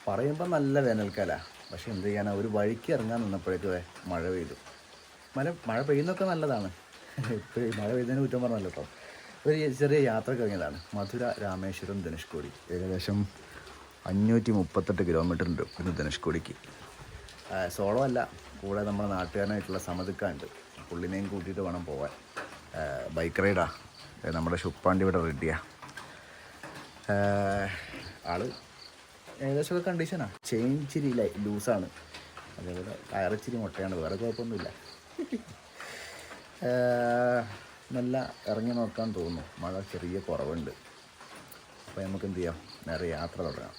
പറയുമ്പോൾ നല്ല വേനൽക്കാല, പക്ഷെ എന്ത് ചെയ്യാനാ, ഒരു വഴിക്ക് ഇറങ്ങാൻ നിന്നപ്പോഴേക്ക് മഴ പെയ്തു. മഴ പെയ്യുന്നൊക്കെ നല്ലതാണ്. ഇപ്പോൾ മഴ പെയ്തതിന് കുറ്റം പറഞ്ഞല്ലോ കേട്ടോ. ഒരു ചെറിയ യാത്രക്ക് ഇറങ്ങിയതാണ്. മധുര, രാമേശ്വരം, ധനുഷ്കോടി. ഏകദേശം 538 കിലോമീറ്റർ ഉണ്ട് ഇന്ന് ധനുഷ്കോടിക്ക്. സോളോ അല്ല, കൂടെ നമ്മുടെ നാട്ടുകാരനായിട്ടുള്ള സമതുക്കുണ്ട്. പുള്ളിനെയും കൂട്ടിയിട്ട് വേണം പോകാൻ. ബൈക്ക് റൈഡാ. നമ്മുടെ ഷുപ്പാണ്ടി ഇവിടെ റെഡിയാണ്. ആള് ഏകദേശമൊക്കെ കണ്ടീഷനാണ്. ചെയിൻ ഇച്ചിരി ലൂസാണ്, അതേപോലെ ടയറിച്ചിരി മുട്ടയാണ്, വേറെ കുഴപ്പമൊന്നുമില്ല. നല്ല ഇറങ്ങി നോക്കാൻ തോന്നുന്നു. മഴ ചെറിയ കുറവുണ്ട്. അപ്പോൾ നമുക്ക് എന്ത് ചെയ്യാം, നേരെ യാത്ര തുടങ്ങാം.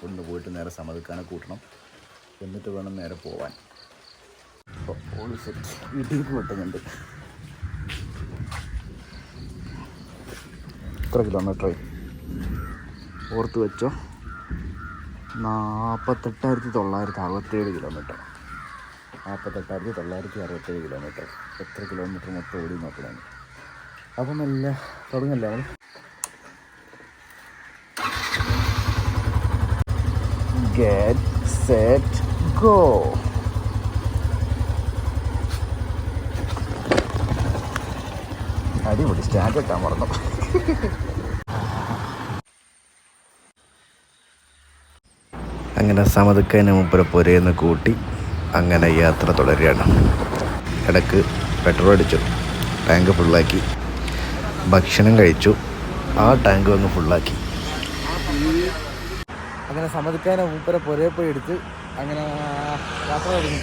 ഒന്ന് പോയിട്ട് നേരെ സമതുക്കാനെ കൂട്ടണം, എന്നിട്ട് വേണം നേരെ പോവാൻ. അപ്പോൾ ഓൾ സെറ്റ് വീട്ടിലേക്ക് കിട്ടുന്നുണ്ട്. എത്ര കിലോമീറ്ററായി ഓർത്ത് വെച്ചോ? 48,967 കിലോമീറ്റർ. 48,967 കിലോമീറ്റർ. എത്ര കിലോമീറ്റർ മൊത്തം ഓടി നോക്കണം. അപ്പം നല്ല തുടങ്ങല്ലേ നമ്മൾ. Get set go. അടിപൊളി. സ്റ്റാൻഡ് ഇട്ടാൻ മറന്നു. അങ്ങനെ സമതുക്കതിന് മുമ്പ് പുരയെന്ന് കൂട്ടി അങ്ങനെ യാത്ര തുടരുകയാണ്. ഇടയ്ക്ക് പെട്രോൾ അടിച്ചു, ടാങ്ക് ഫുള്ളാക്കി. ഭക്ഷണം കഴിച്ചു, ആ ടാങ്ക് അങ്ങ് ഫുള്ളാക്കി. അങ്ങനെ സമതുക്കതിന് മുമ്പ് പുരയെ പോയി എടുത്ത് അങ്ങനെ യാത്ര തുടങ്ങി.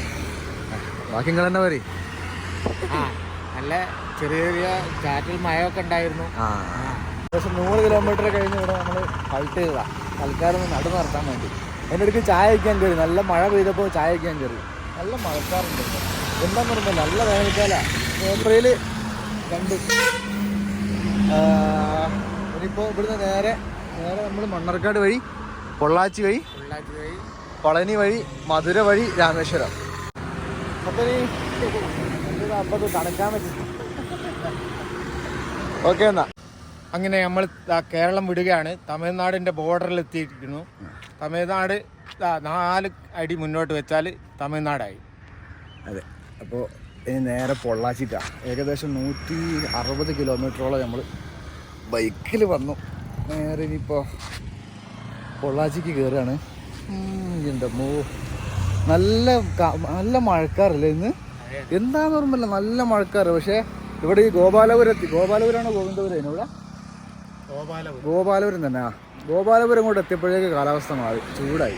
ബാക്കി നിങ്ങൾ തന്നെ പറയും. നല്ല ചെറിയ ചെറിയ ചാറ്റൽ മഴയൊക്കെ ഉണ്ടായിരുന്നു. ഏകദേശം 100 കിലോമീറ്റർ കഴിഞ്ഞ് ഇവിടെ നമ്മൾ ഹൾട്ട് ചെയ്തതാണ്, തൽക്കാലം ഒന്ന് നടു നിർത്താൻ വേണ്ടി. എൻ്റെ അടുക്ക് ചായ വയ്ക്കാൻ കയറി. നല്ല മഴ പെയ്തപ്പോൾ ചായ വയ്ക്കാൻ കയറി. നല്ല മഴക്കാറുണ്ട്. എന്താന്ന് പറയുമ്പോൾ നല്ല വേനൽക്കാല. ഏപ്രിൽ 2. ഇനിയിപ്പോൾ ഇവിടുന്ന് നേരെ നമ്മൾ മണ്ണാർക്കാട് വഴി, പൊള്ളാച്ചി വഴി, പളനി വഴി, മധുര വഴി, രാമേശ്വരം. അപ്പോൾ ഇനി അപ്പോൾ തണുക്കാൻ പറ്റും. ഓക്കെ എന്നാ. അങ്ങനെ നമ്മൾ കേരളം വിടുകയാണ്. തമിഴ്നാടിൻ്റെ ബോർഡറിൽ എത്തിയിരിക്കുന്നു. തമിഴ്നാട് 4 അടി മുന്നോട്ട് വെച്ചാൽ തമിഴ്നാടായി. അതെ. അപ്പോൾ ഇനി നേരെ പൊള്ളാച്ചിക്കാണ്. ഏകദേശം 160 കിലോമീറ്ററോളം നമ്മൾ ബൈക്കിൽ വന്നു. നേരെ ഇനിയിപ്പോൾ പൊള്ളാച്ചിക്ക് കയറുകയാണ്. എൻ്റെ നല്ല മഴക്കാറല്ലേ ഇന്ന്? എന്താന്ന് ഓർമ്മയില്ല, നല്ല മഴക്കാറ്. പക്ഷേ ഇവിടെ ഈ ഗോപാലപുരമാണോ ഗോവിന്ദപുരം? ഇവിടെ ഗോപാലപുരം തന്നെ. ഗോപാലപുരം കൂടെ എത്തിയപ്പോഴേക്ക് കാലാവസ്ഥ മാറി, ചൂടായി.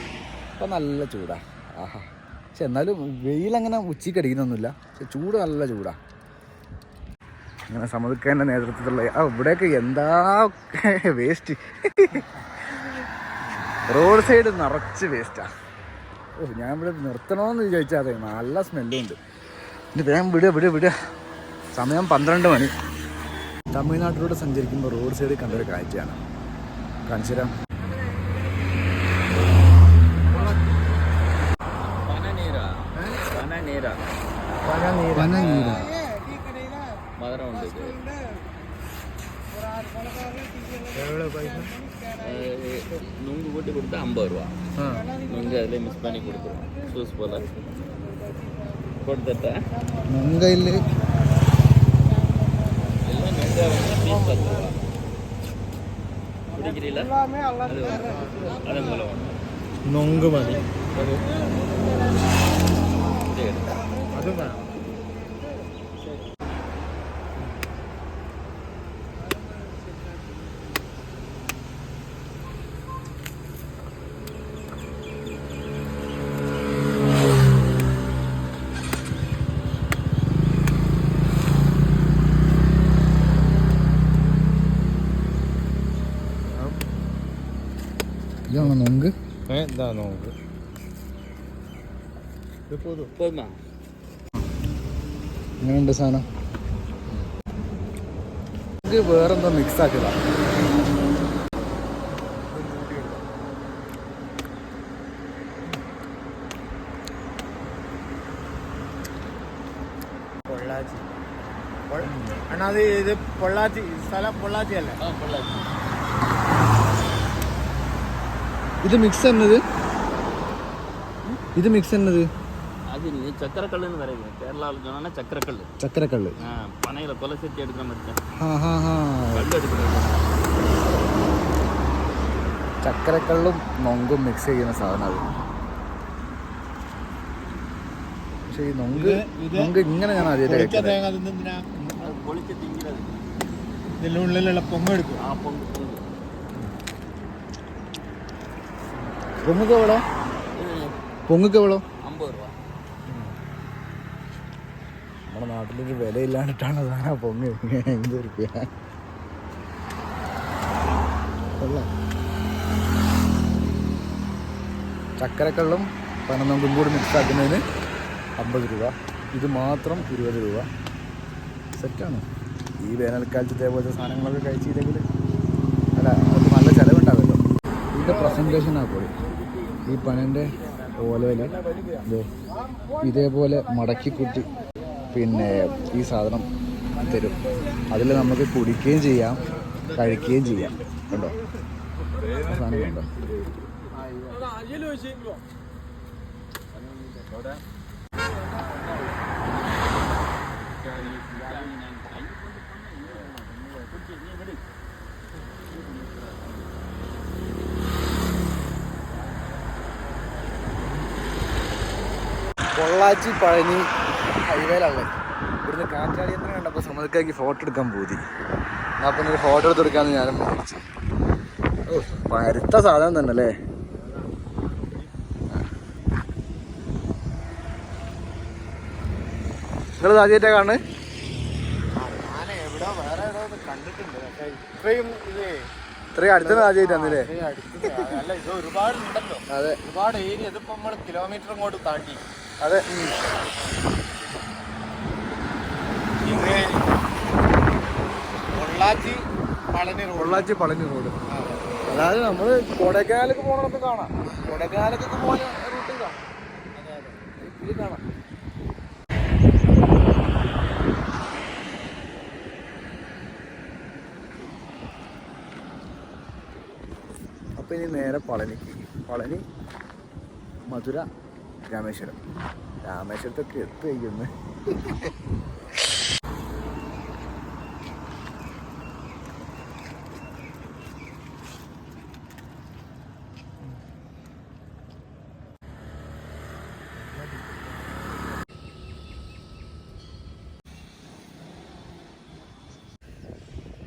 അപ്പം നല്ല ചൂടാ. ആഹാ. പക്ഷെ എന്നാലും വെയിലങ്ങനെ ഉച്ചയ്ക്ക് അടിക്കുന്നൊന്നുമില്ല, പക്ഷെ ചൂട് നല്ല ചൂടാ. അങ്ങനെ സമതുക്കൻ്റെ നേതൃത്വത്തിലുള്ള ഇവിടെയൊക്കെ എന്താ വേസ്റ്റ്. റോഡ് സൈഡ് നിറച്ച് വേസ്റ്റാ. ഞാൻ ഇവിടെ നിർത്തണമെന്ന് വിചാരിച്ചാൽ അതെ, നല്ല സ്മെല്ലുണ്ട്. ഇനി വേഗം വിടുക. സമയം 12 മണി. തമിഴ്നാട്ടിലൂടെ സഞ്ചരിക്കുമ്പോൾ റോഡ് സൈഡിൽ കണ്ടൊരു കാഴ്ചയാണ്, കാണിച്ചു തരാം. நுங்கு போட்டு கொடுத்தா 50 ரூபா. நுங்கு அதில் மிக்ஸ் பண்ணி கொடுக்குறோம், ஜூஸ் போல கொடுத்துட்டா. நுங்கையில் எல்லாம் நுங்கை வந்து பீஸ் 10 ரூபா. குடிக்கிறீங்களா? அது மூலம் നൊങ്ക് മതി. அது வேணும். ഇതാണോ നൊങ്ക്? ഇതാ നോക്ക്. போதுமா? എങ്ങനെയുണ്ട് സാധനം? ഇത് വേറെന്തോ മിക്സ് ആക്കിയതാണ്. പൊള്ളാച്ചി. അണ്ണാ ഇത് പൊള്ളാച്ചി സ്ഥലം പൊള്ളാച്ചി അല്ലേ? பொள்ளாச்சி. ഇത് മിക്സ് എന്നത് ഇത് മിക്സ് എന്നത് அது சக்கரக்கல்லுன்னு வரைக்கும் கேரளாவில் சொன்னா சக்கரக்கல். ചക്കരക്കള്ള്. பனையில கொலை செட்டி எடுக்கிற மாதிரி தான் ആ ഹാ ഹാ கல் எடுக்கிறது. ചക്കരക്കള്ളും നൊങ്കും മിക്സ് ചെയ്യുന്ന സാധനം അത്. പക്ഷെ ഈ നൊങ്ക് ഇങ്ങനെ ഞാൻ ആദ്യമായിട്ട് തേങ്ങ തിന്നെന്തിനാ? அது பொളിച്ച് திங்கிறது. ഇതിൻ്റെ ഉള്ളിലുള്ള പൊങ്ങെടുക്കും. பொங்கு പൊങ്ങുക്ക് എവളോ? പൊങ്ങുക്ക് എവളോ? 50 ரூபா. നമ്മുടെ നാട്ടിലൊരു വിലയില്ലാണ്ടിട്ടാണ് സാധനം പൊങ്ങ് 50 റുപ്യ. ചക്കരക്കള്ളും പനനൊങ്കും കൂടി മിക്സ് ആക്കുന്നതിന് 50 രൂപ. ഇത് മാത്രം 20 രൂപ. സെറ്റാണ്. ഈ വേനൽക്കാലത്ത് ഇതേപോലത്തെ സാധനങ്ങളൊക്കെ കഴിച്ചില്ലെങ്കിൽ അല്ല അത് നല്ല ചിലവുണ്ടാവുമല്ലോ. ഇതിൻ്റെ പ്രസൻറ്റേഷൻ ആക്കോളൂ. ഈ പനൻ്റെ ഓലയിൽ ഇതേപോലെ മടക്കിക്കുട്ടി പിന്നെ ഈ സാധനം തരും. അതിൽ നമുക്ക് കുടിക്കുകയും ചെയ്യാം കഴിക്കുകയും ചെയ്യാം. കണ്ടോ ആ സാധനം കണ്ടോ? പൊള്ളാച്ചി പഴനി ഹൈവേയിലുള്ളത്. ഇവിടുന്ന് കാറ്റാടിയന്ത്രം കണ്ടപ്പോൾ സമ്മതിക്കാക്കി ഫോട്ടോ എടുക്കാൻ പോയി. അപ്പം ഒരു ഫോട്ടോ എടുത്തെടുക്കാമെന്ന് ഞാനും വിചാരിച്ചു. ഓ പരുത്ത സാധനം തന്നെ അല്ലേ. നിങ്ങൾ ആദ്യമായിട്ടാണ് കാണുന്നത്? ഇത്രയും അടുത്തത് ആദ്യമായിട്ടാണല്ലേ? അതെ, ഒരുപാട് ഏരിയ. ഇതിപ്പോ നമ്മള് കിലോമീറ്റർ അങ്ങോട്ട് താണ്ടി. അതെ, പൊള്ളാച്ചി പളനി റോഡ്. അതായത് നമ്മള് കൊടൈക്കനാലൊക്കെ പോകണമെന്ന് കാണാം. കൊടൈക്കനാലൊക്കെ പോകാൻ റൂട്ടിൽ കാണാം. ഇതിൽ കാണാം. അപ്പൊ ഇനി നേരെ പളനിക്ക്. പളനി, മധുര, രാമേശ്വരം. രാമേശ്വരത്തൊക്കെ എത്തുകയെന്ന്.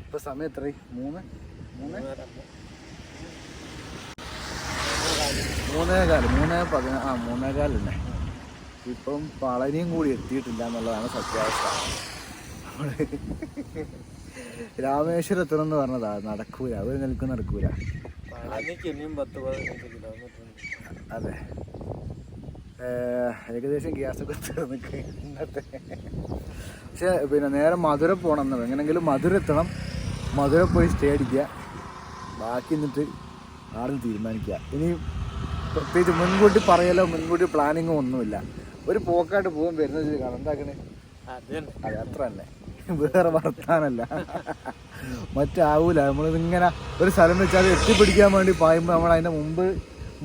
ഇപ്പൊ സമയം എത്രയായി? 3:15 തന്നെ. ഇപ്പം പളനിയും കൂടി എത്തിയിട്ടില്ല എന്നുള്ളതാണ് സത്യാവസ്ഥ. രാമേശ്വരം എത്തണമെന്ന് പറഞ്ഞതാ, നടക്കൂല. അവർ നിൽക്കും നടക്കൂല. അതെ, ഏകദേശം ഗ്യാസൊക്കെ തീർന്നിട്ട് ഇന്നത്തെ. പക്ഷെ പിന്നെ നേരെ മധുര പോകണം. എങ്ങനെങ്കിലും മധുര എത്തണം. മധുര പോയി സ്റ്റേ അടിക്കുക. ബാക്കി എന്നിട്ട് ആടുന്ന് തീരുമാനിക്കുക. ഇനി പ്രത്യേകിച്ച് മുൻകൂട്ടി പറയലോ മുൻകൂട്ടി പ്ലാനിങ്ങോ ഒന്നുമില്ല. ഒരു പോക്കായിട്ട് പോകും, വരുന്നത് കാണാം. എന്താക്കണേ? അതെ, അത്ര തന്നെ. വേറെ വർത്താനല്ല. മറ്റാവൂല. നമ്മളിതിങ്ങനെ ഒരു സ്ഥലം വെച്ചാൽ അത് എത്തിപ്പിടിക്കാൻ വേണ്ടി പായുമ്പോൾ നമ്മൾ അതിൻ്റെ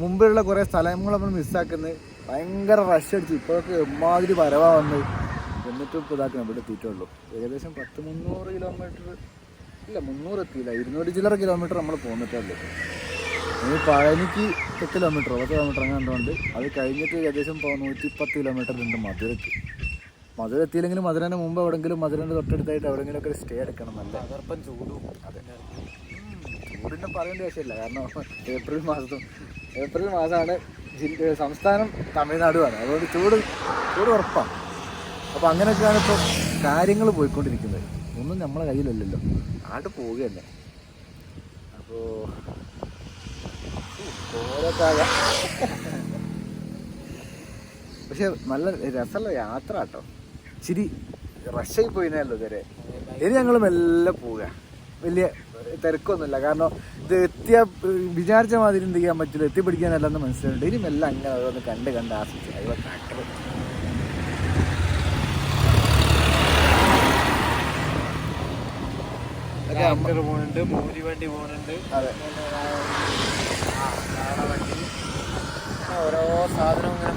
മുമ്പിലുള്ള കുറേ സ്ഥലങ്ങൾ നമ്മൾ മിസ്സാക്കുന്നത്. ഭയങ്കര റഷ് അടിച്ച് ഇപ്പോഴൊക്കെ എമ്മാതിരി വരവാ വന്ന്. എന്നിട്ടും ഇപ്പോൾ ഇതാക്കണം. ഇവിടെ എത്തിയിട്ടുള്ളൂ. ഏകദേശം 300 കിലോമീറ്റർ ഇല്ല, 300 എത്തിയില്ല, 200 ചില്ലറ കിലോമീറ്റർ നമ്മൾ പോന്നിട്ടുള്ളൂ. ഇനി പഴനിക്ക് 10 കിലോമീറ്റർ 10 കിലോമീറ്റർ അങ്ങനെ കണ്ടുകൊണ്ട് അത് കഴിഞ്ഞിട്ട് ഏകദേശം 110 കിലോമീറ്റർ ഉണ്ട് മധുരയ്ക്ക്. മധുര എത്തിയില്ലെങ്കിലും മധുരേൻ്റെ മുമ്പ് എവിടെയെങ്കിലും മധുരേൻ്റെ തൊട്ടടുത്തായിട്ട് എവിടെയെങ്കിലുമൊക്കെ ഒരു സ്റ്റേ എടുക്കണം. നല്ല ചൂടും. അതെ, ചൂടിൻ്റെ പറയേണ്ട ആവശ്യമില്ല. കാരണം ഏപ്രിൽ മാസമാണ്. സംസ്ഥാനം തമിഴ്നാടുമാണ്. അതുകൊണ്ട് ചൂട് ഉറപ്പാണ്. അപ്പോൾ അങ്ങനെയൊക്കെയാണ് ഇപ്പോൾ കാര്യങ്ങൾ പോയിക്കൊണ്ടിരിക്കുന്നത്. ഒന്നും നമ്മളെ കയ്യിലല്ലല്ലോ. ആട്ട് പോവുക തന്നെ. അപ്പോൾ ഓരോക്കാകാം. പക്ഷെ നല്ല രസമുള്ള യാത്ര കേട്ടോ. ഇച്ചിരി റഷായി പോയിനല്ലോ ഇതുവരെ. ഇനി ഞങ്ങൾ മെല്ലെ പോവുക. വലിയ തിരക്കൊന്നുമില്ല. കാരണം ഇത് വിചാരിച്ച മാതിരി എന്ത് ചെയ്യാൻ പറ്റില്ല, എത്തിപ്പിടിക്കാനല്ലെന്ന് മനസ്സിലായിട്ടുണ്ട്. ഇനി മെല്ലെ അങ്ങനെ ഓരോന്ന് കണ്ട് ആസ്വദിച്ചു. അതിവിടെ ട്രാക്ടർ പോകുന്നുണ്ട്, മോരി വണ്ടി പോകുന്നുണ്ട്. അതെ, വണ്ടി ഓരോ സാധനവും ഇങ്ങനെ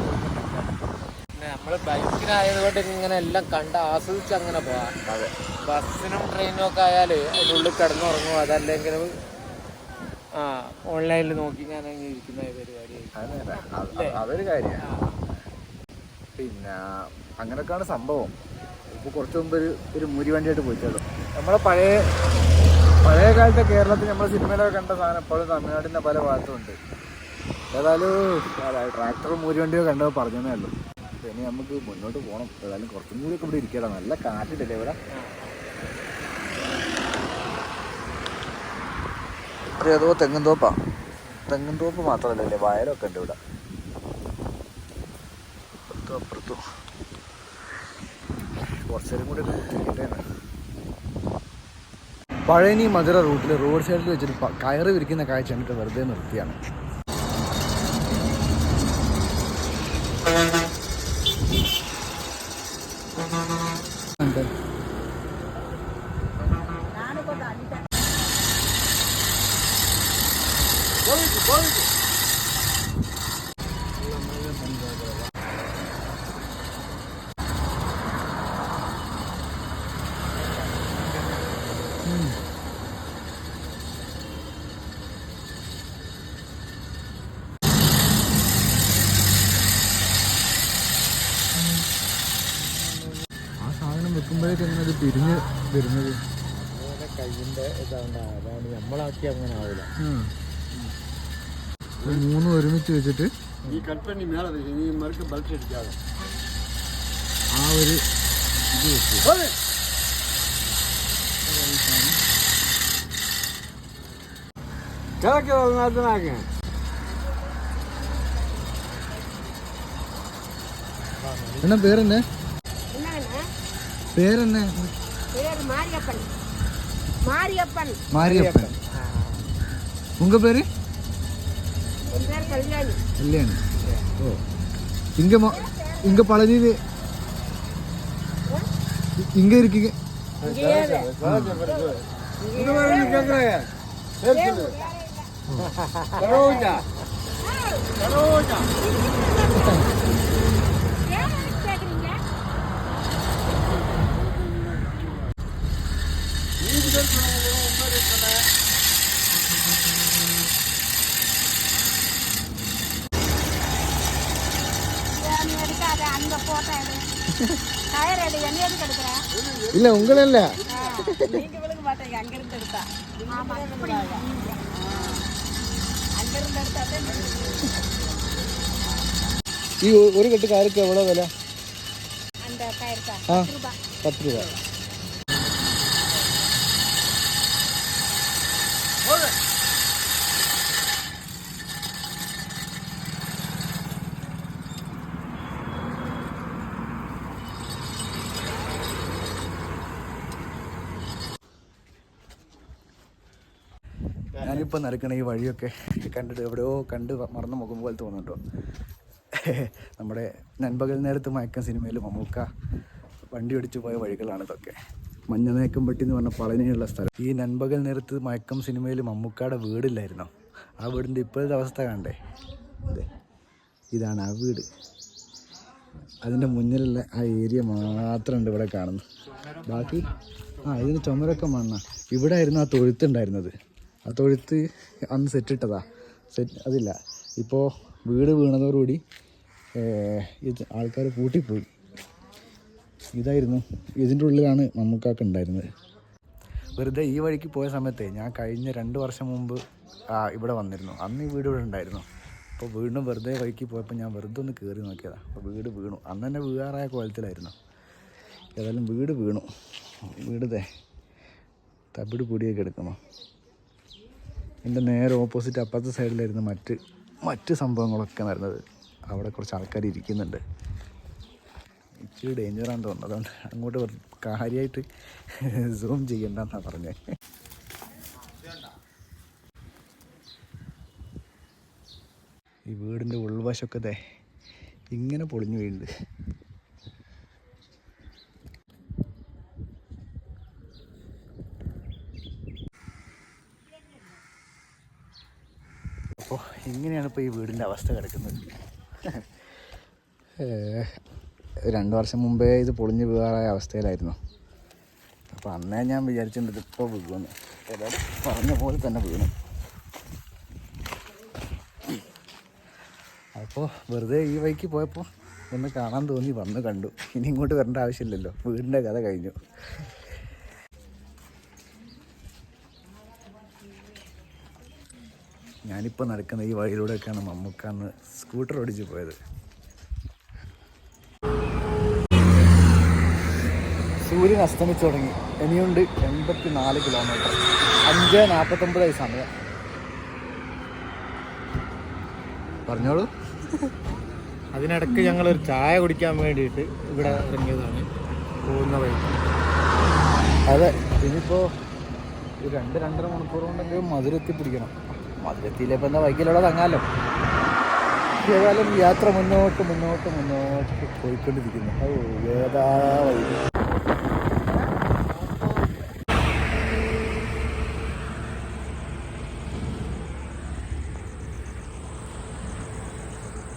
നമ്മള് ബൈക്കിനായതുകൊണ്ട് ഇങ്ങനെ എല്ലാം കണ്ട് ആസ്വദിച്ച് അങ്ങനെ പോവാം. അതെ, ബസ്സിനും ട്രെയിനും ഒക്കെ ആയാല് അതിനുള്ളിൽ കിടന്നുറങ്ങും, അതല്ലെങ്കിൽ ഓൺലൈനിൽ നോക്കി ഞാൻ അങ്ങനെ ഇരിക്കുന്ന പരിപാടി. അതൊരു കാര്യമാണ്. പിന്നെ അങ്ങനെയൊക്കെയാണ് സംഭവം. ഇപ്പോൾ കുറച്ച് മുമ്പ് ഒരു മുരി വണ്ടിയായിട്ട് പോയിച്ചോളൂ. നമ്മളെ പഴയ കാലത്തെ കേരളത്തിൽ നമ്മൾ സിനിമയിലൊക്കെ കണ്ട സാധനം ഇപ്പോഴും തമിഴ്നാട്ടിൻ്റെ പല ഭാഗത്തുമുണ്ട്. ഏതായാലും ട്രാക്ടറും മുരി വണ്ടിയോ കണ്ടപ്പോൾ പറഞ്ഞതേ ഉള്ളൂ. അപ്പോൾ ഇനി നമുക്ക് മുന്നോട്ട് പോകണം. ഏതായാലും കുറച്ചും കൂടിയൊക്കെ ഇവിടെ ഇരിക്കണം. നല്ല കാറ്റിട്ടല്ലേ ഇവിടെ. ഏതോ തെങ്ങും തോപ്പ് മാത്രമല്ലല്ലേ, വയലൊക്കെ ഉണ്ട് ഇവിടെ. അപ്പുറത്തും കുറച്ചേരും കൂടി കുത്തിരിക്കട്ടെ. പഴനി മധുര റൂട്ടിൽ റോഡ് സൈഡിൽ വെച്ചിട്ട് കയറ് വിരിക്കുന്ന കാഴ്ച കണ്ടിട്ട് വെറുതെ നിർത്തിയാണ്. ആ സാധനം വെക്കുമ്പോഴേക്ക് എങ്ങനെ അത് പിരിഞ്ഞ് വരുന്നത് കയ്യിന്റെ ഇതാണ്ട് അതാണ് നമ്മളാക്കി അങ്ങനെ ആവില്ല. മൂന്നും ഒരുമിച്ച് വെച്ചിട്ട് ഈ കൽപ്പനി മേലെ ഈ മറുക്ക് ബൾട്ട് അടിക്കാതെ ആ ഒരു ഇത് വെച്ചു. എന്നാ പേരെന്നെ പേരെന്നെ? മാരിയപ്പൻ. ഉങ്ക പേര്? കല്യാണി. ഓ, இங்க பழனியில இங்க இருக்கீங்க? இல்ல உங்கள இல்ல ഈ ഒരു കെട്ട് കാരക്ക് എവിടെ വില? 10 രൂപ. ഞാനിപ്പോൾ നടക്കണ ഈ വഴിയൊക്കെ കണ്ടിട്ട് എവിടെയോ മറന്നു മുഖം പോലെ തോന്നുന്നുണ്ടോ? നമ്മുടെ നൻപകൽ നേരത്ത് മയക്കം സിനിമയിൽ മമ്മൂക്ക വണ്ടി ഓടിച്ചു പോയ വഴികളാണ് ഇതൊക്കെ. മഞ്ഞനേക്കംപട്ടി എന്ന് പറഞ്ഞ പളനിയുള്ള സ്ഥലം. ഈ നൻപകൽ നേരത്ത് മയക്കം സിനിമയിൽ മമ്മൂക്കയുടെ വീടില്ലായിരുന്നോ? ആ വീടിൻ്റെ ഇപ്പോഴത്തെ അവസ്ഥ കണ്ടേ? ഇതാണ് ആ വീട്. അതിൻ്റെ മുന്നിലുള്ള ആ ഏരിയ മാത്രമുണ്ട് ഇവിടെ കാണുന്നത്. ബാക്കി ഇതിന് ചുമരൊക്കെ മണ്ണ. ഇവിടെ ആയിരുന്നു ആ തൊഴുത്തുണ്ടായിരുന്നത്. ആ തൊഴുത്ത് അന്ന് സെറ്റിട്ടതാ. അതില്ല. ഇപ്പോൾ വീട് വീണതോടുകൂടി ഇത് ആൾക്കാർ പൂട്ടിപ്പോയി. ഇതായിരുന്നു, ഇതിൻ്റെ ഉള്ളിലാണ് മമ്മൂക്കാക്ക് ഉണ്ടായിരുന്നത്. വെറുതെ ഈ വഴിക്ക് പോയ സമയത്ത് ഞാൻ കഴിഞ്ഞ 2 വർഷം മുമ്പ് ഇവിടെ വന്നിരുന്നു. അന്ന് ഈ വീട് ഇവിടെ ഉണ്ടായിരുന്നു. അപ്പോൾ വീണ്ടും വെറുതെ വഴിക്ക് പോയപ്പോൾ ഞാൻ വെറുതെ ഒന്ന് കയറി നോക്കിയതാണ്. അപ്പോൾ വീട് വീണു. അന്ന് തന്നെ വീഴാറായ കോലത്തിലായിരുന്നു. ഏതായാലും വീട് വീണു. വീട് തവിട് പൊടിയൊക്കെ എടുക്കുന്നു. എൻ്റെ നേരെ ഓപ്പോസിറ്റ് അപ്പുറത്തെ സൈഡിലായിരുന്നു മറ്റ് സംഭവങ്ങളൊക്കെ നടന്നത്. അവിടെ കുറച്ച് ആൾക്കാർ ഇരിക്കുന്നുണ്ട്. ഇച്ചിരി ഡേഞ്ചറാന്ന് തോന്നുന്നു. അതുകൊണ്ട് അങ്ങോട്ട് കാര്യമായിട്ട് സൂം ചെയ്യണ്ടെന്നാണ് പറഞ്ഞത്. ഈ വീടിൻ്റെ ഉൾവശമൊക്കെ ഇങ്ങനെ പൊളിഞ്ഞു വീഴുന്നുണ്ട്. അപ്പോൾ ഇങ്ങനെയാണ് ഇപ്പോൾ ഈ വീടിൻ്റെ അവസ്ഥ കിടക്കുന്നത്. 2 വർഷം മുമ്പേ ഇത് പൊളിഞ്ഞ് വീഴാറായ അവസ്ഥയിലായിരുന്നു. അപ്പോൾ അന്നേ ഞാൻ വിചാരിച്ചിട്ടുണ്ട് ഇപ്പോൾ വീഴുമെന്ന്. ഏതായാലും പറഞ്ഞ പോലെ തന്നെ വീണു. അപ്പോൾ വെറുതെ ഈ വഴിക്ക് പോയപ്പോൾ ഒന്ന് കാണാൻ തോന്നി, വന്ന് കണ്ടു. ഇനി ഇങ്ങോട്ട് വരേണ്ട ആവശ്യമില്ലല്ലോ, വീടിൻ്റെ കഥ കഴിഞ്ഞു. ഞാനിപ്പോൾ നടക്കുന്ന ഈ വഴിയിലൂടെയൊക്കെയാണ് മമ്മൂക്കാന്ന് സ്കൂട്ടർ ഓടിച്ച് പോയത്. സൂര്യൻ അസ്തമിച്ചു തുടങ്ങി. ഇനിയുണ്ട് 84 കിലോമീറ്റർ. 5:49 സമയം. പറഞ്ഞോളൂ. അതിനിടയ്ക്ക് ഞങ്ങളൊരു ചായ കുടിക്കാൻ വേണ്ടിയിട്ട് ഇവിടെ ഇറങ്ങിയതാണ്, പോകുന്ന വഴി. അതെ, ഇനിയിപ്പോൾ 2-2.5 മണിക്കൂർ കൊണ്ടെങ്കിലും മധുരത്തി പിടിക്കണം. മധുരത്തിയിലിപ്പോൾ എന്താ വൈകിലുള്ള തങ്ങാലോ. ഏതായാലും യാത്ര മുന്നോട്ട് പോയിക്കൊണ്ടിരിക്കുന്നു. ഏതാ വൈകി.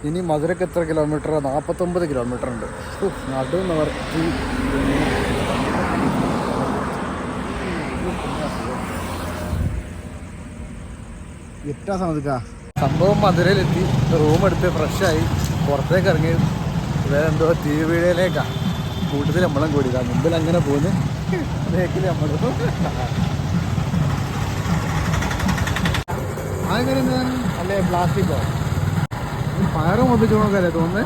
ഇനി മധുരക്ക് എത്ര കിലോമീറ്റർ? 49 കിലോമീറ്റർ ഉണ്ട്. നടു നിവർത്തി. എട്ടാ സമയത്താ സംഭവം. മധുരയിലെത്തി, റൂം എടുത്ത് ഫ്രഷായി പുറത്തേക്ക് ഇറങ്ങി. വേറെ എന്തോ ടി വി വീഡിയോയിലേക്കാണ് കൂട്ടത്തിൽ നമ്മളും കൂടിയതാണ്. മുമ്പിൽ അങ്ങനെ പോകുന്നു, ബേക്കിൽ നമ്മളും. അതെങ്ങനെ അല്ലേ പ്ലാസ്റ്റിക്കോ ഫയറും ഒപ്പിച്ചു നോക്കല്ലേ തോന്നുന്നത്.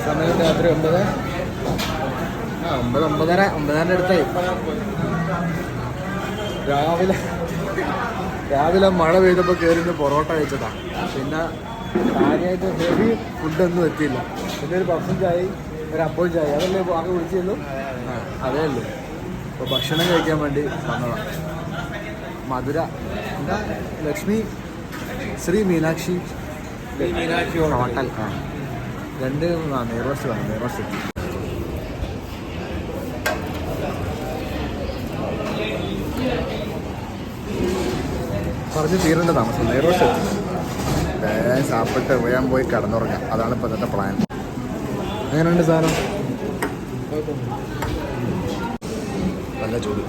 സമയം രാത്രി 9:30 അടുത്തായി. രാവിലെ മഴ പെയ്തപ്പോൾ കയറിന്ന് പൊറോട്ട കഴിച്ചതാ. പിന്നെ കാര്യമായിട്ട് ഹെവി ഫുഡൊന്നും എത്തിയില്ല. പിന്നെ ഒരു പഫും ചായ, ഒരു അപ്പവും ചായ, അതല്ലേ ആകെ കുടിച്ചുള്ളൂ. അതേ ഉള്ളൂ. അപ്പോൾ ഭക്ഷണം കഴിക്കാൻ വേണ്ടി വന്നതാണ്. മധുര എന്താ ലക്ഷ്മി ശ്രീ മീനാക്ഷി ഹോട്ടൽ. 2 നെയ്റോസ്റ്റ് വേണം. നെയ്റോസ്റ്റ് പറഞ്ഞ് തീരേണ്ട താമസം. നെയ്റോസ്റ്റ് സാപ്പിട്ട് ഞാൻ പോയി കിടന്നുറങ്ങാം. അതാണ് ഇപ്പോൾ ഇന്നത്തെ പ്ലാൻ. അങ്ങനെയുണ്ട് സാധനം. നല്ല ചൂട്.